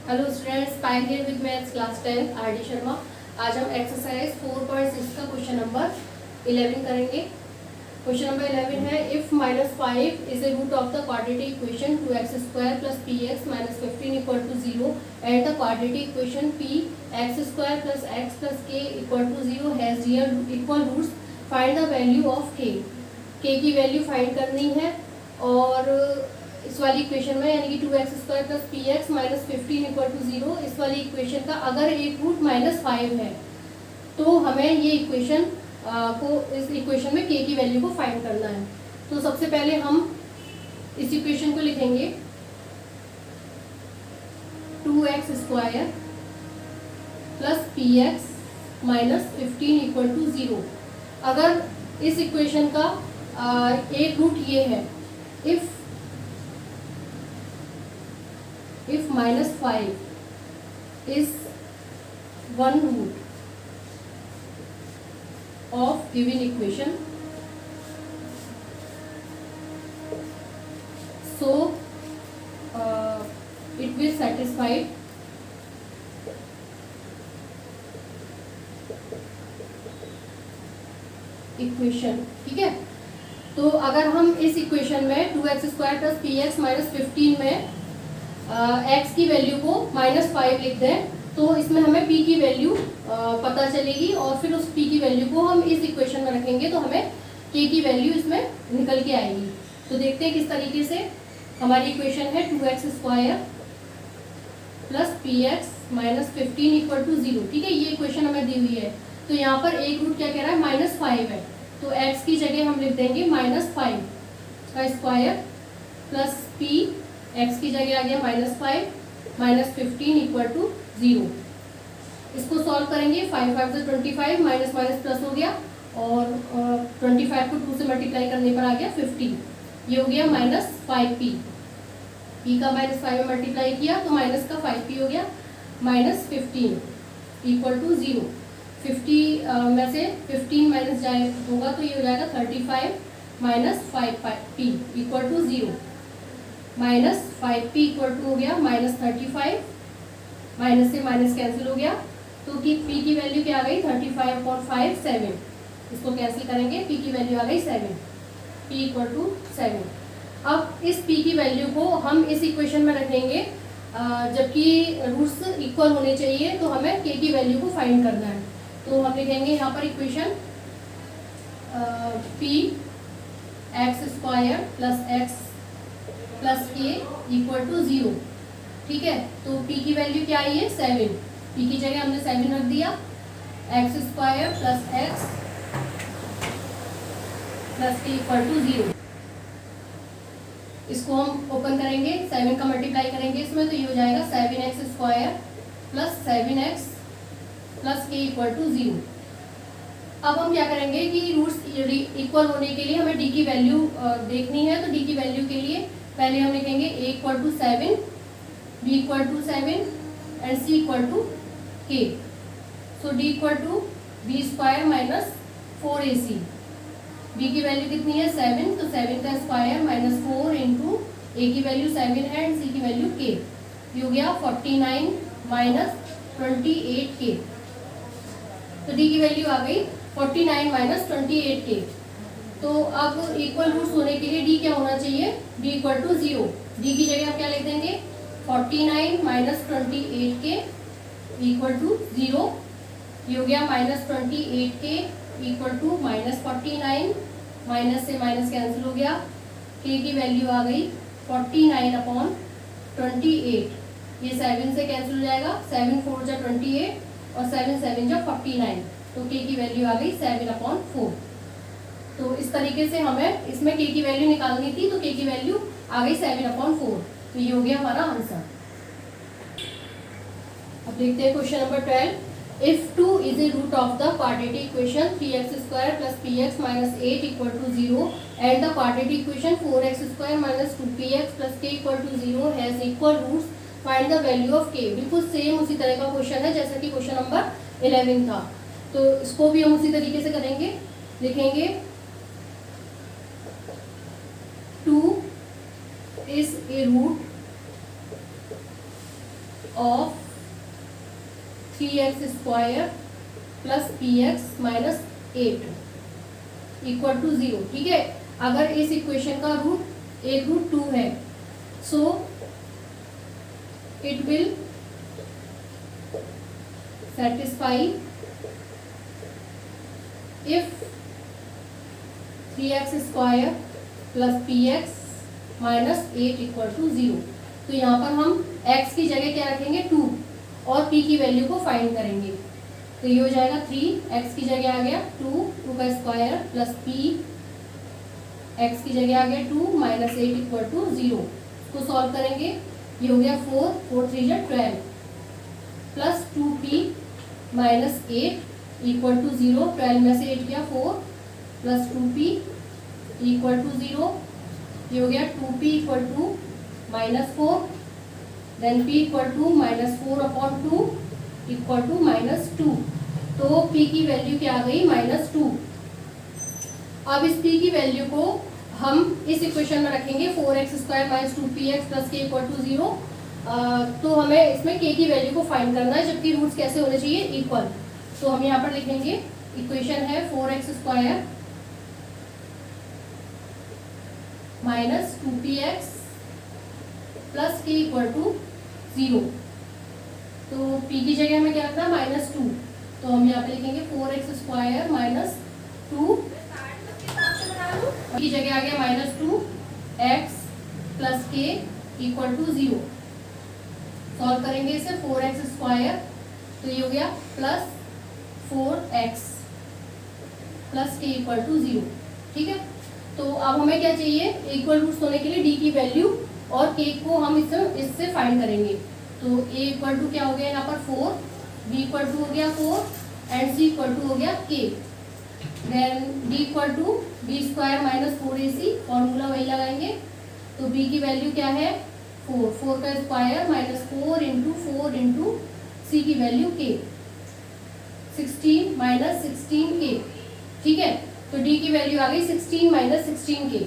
Hello students, Payal here with maths class 10 RD. Sharma. आज हम exercise 4.6 का क्वेश्चन नंबर 11 करेंगे। क्वेश्चन नंबर 11 है, if -5 is a root of the quadratic equation 2x² plus px minus 15 equal to 0 and the quadratic equation px² plus x plus k equal to 0 has real equal roots, find the value of k। k की value find करनी है और इस वाली equation में यानी कि 2x² plus px minus 15 equal to 0, इस वाली इक्वेशन का अगर एक रूट -5 है तो हमें ये इक्वेशन इस इक्वेशन में k की वैल्यू को फाइंड करना है। तो सबसे पहले हम इस इक्वेशन को लिखेंगे 2x² plus px minus 15 equal to 0। अगर इस इक्वेशन का एक रूट ये है, if -5 is one root of given equation, so it will satisfy equation. ठीक है, तो अगर हम इस इक्वेशन में 2x² प्लस px माइनस 15 में x की वैल्यू को -5 लिख दें तो इसमें हमें p की वैल्यू पता चलेगी और फिर उस p की वैल्यू को हम इस इक्वेशन में रखेंगे तो हमें k की वैल्यू इसमें निकल के आएगी। तो देखते हैं किस तरीके से। हमारी इक्वेशन है 2x² plus px minus 15 equal to 0। ठीक है, ये इक्वेशन हमें दी हुई है। तो यहाँ पर एक रूट क्या कह रहा है, -5 है, तो x की जगह हम लिख देंगे -5 का स्क्वायर प्लस p, x की जगह आ गया -5 माइनस 15 इक्वल टू 0। इसको सॉल्व करेंगे, 5 5 से 25, माइनस माइनस प्लस हो गया और 25 को 2 से मल्टीप्लाई करने पर आ गया 50। ये हो गया -5p, p का -5 में मल्टीप्लाई किया तो माइनस का 5p हो गया -15 इक्वल टू 0। 50 में से 15 माइनस जाए होगा तो ये हो जाएगा 35 minus 5p equal to 0। -5p equal to हो गया -35, माइनस से माइनस कैंसिल हो गया तो कि p की वैल्यू क्या आ गई 35/5 7। इसको कैंसिल करेंगे, p की वैल्यू आ गई 7, p इक्वल टू 7। अब इस p की वैल्यू को हम इस इक्वेशन में रखेंगे, जबकि रूट्स इक्वल होने चाहिए तो हमें k की वैल्यू को फाइंड करना है। तो हम लिखेंगे यहाँ पर equation px² plus x plus k equal to 0। ठीक है, तो p की वैल्यू क्या आई है 7, p की जगह हमने 7 रख दिया। x² plus x plus k equal to 0। इसको हम ओपन करेंगे, 7 का मल्टीप्लाई करेंगे इसमें तो ये हो जाएगा 7x² plus 7x plus k equal to 0। अब हम क्या करेंगे कि रूट्स इक्वल होने के लिए हमें d की वैल्यू देखनी है। तो d की वैल्यू के लिए पहले हम लिखेंगे a equal to 7, b equal to 7 and c equal to k। So d equal to b² minus 4ac। b की वैल्यू कितनी है 7, तो 7 का स्क्वायर माइनस 4 इंटू a की वैल्यू 7 है एंड c की वैल्यू k। ये हो गया 49 माइनस 28k। तो d की वैल्यू आ गई 49 माइनस 28k। तो अब इक्वल रूट्स होने के लिए d क्या होना चाहिए, d इक्वल टू 0। d की जगह आप क्या लिख देंगे 49 माइनस 28k इक्वल टू 0। ये हो गया -28k इक्वल टू -49, माइनस से माइनस कैंसिल हो गया, k की वैल्यू आ गई 49/28। ये 7 से कैंसिल हो जाएगा, 7 4 जा 28 और 7 7 जा 49, तो k की वैल्यू आ गई 7/4। तो इस तरीके से हमें इसमें k की वैल्यू निकालनी थी, तो k की वैल्यू आ गई 7/4। तो ये हो गया हमारा आंसर। अब देखते हैं question number 12। If 2 is a root of the quadratic equation 3x² plus px minus 8 equal to 0 and the quadratic equation 4x² minus 2px plus k equal to 0 has equal roots, find the value of k। बिल्कुल same उसी तरह का question है जैसा कि question number 11 था। तो इसको भी हम उसी तरीके से करेंगे, लिखेंगे 2 is a root of 3x square plus P X minus 8 equal to 0। ठीक है, अगर इस इक्वेशन का रूट एक रूट 2 है, so it will satisfy if 3x square plus P X minus 8 equal to 0। तो यहाँ पर हम x की जगह क्या रखेंगे 2 और p की वैल्यू को फाइंड करेंगे। तो ये हो जाएगा 3, x की जगह आ गया 2 का स्क्वायर प्लस p x की जगह आ गया 2 माइनस 8 इक्वल टू 0। इसको सॉल्व करेंगे, ये हो गया 4 3 12 plus 2p minus 8 equal to 0। 12 में से 8 गया 4 प्लस 2p इक्वल टू 0। ये हो गया 2p equal to minus 4, then p equal to minus 4 upon 2 equal to minus 2। तो p की वैल्यू क्या आ गई -2। अब इस p की वैल्यू को हम इस इक्वेशन में रखेंगे 4x square minus 2px plus k equal to 0। तो हमें इसमें k की वैल्यू को फाइंड करना है, जबकि रूट्स कैसे होने चाहिए इक्वल। तो हम यहाँ पर लिखेंगे इक्वेशन है 4x square minus 2px plus k equal to 0। तो p की जगह हमें क्या रखना है -2, तो हम यहाँ पे लिखेंगे 4x स्क्वायर माइनस 2 की जगह आ गया -2x plus k equal to 0। Solve करेंगे इसे 4x स्क्वायर, तो ये हो गया plus 4x plus k equal to 0। ठीक है, तो अब हमें क्या चाहिए, इक्वल रूट्स होने के लिए d की वैल्यू और k को हम इससे फाइंड करेंगे। तो a इक्वल टू क्या हो गया यहाँ पर 4, b इक्वल टू हो गया 4 एंड c इक्वल टू हो गया k। Then d equal to B square minus 4ac, formula वही लगाएंगे। तो b की वैल्यू क्या है 4 का square minus 4 into 4 into c की वैल्यू k, 16 माइनस 16k। ठीक है, तो d की वैल्यू आ गई 16 माइनस 16k।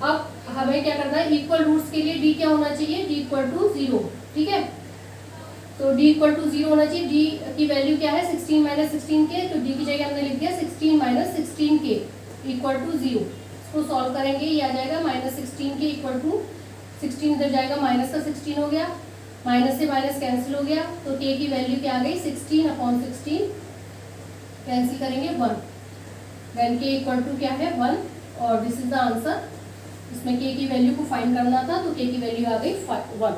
अब हमें क्या करना है, इक्वल रूट्स के लिए d क्या होना चाहिए, d इक्वल टू 0। ठीक है, तो d इक्वल टू 0 होना चाहिए। d की वैल्यू क्या है 16 माइनस 16k, तो d की जगह हमने लिख दिया 16 माइनस 16k इक्वल टू 0। इसको सॉल्व करेंगे, ये आ जाएगा -16k इक्वल टू 16 इधर जाएगा, माइनस का 16 हो गया, माइनस से माइनस कैंसिल हो गया। तो k की वैल्यू क्या आ गई 16 अपॉन 16, कैंसिल करेंगे 1, देन k इक्वल टू क्या है 1 और दिस इज द आंसर। इसमें k की वैल्यू को फाइंड करना था, तो k की वैल्यू आ गई 1।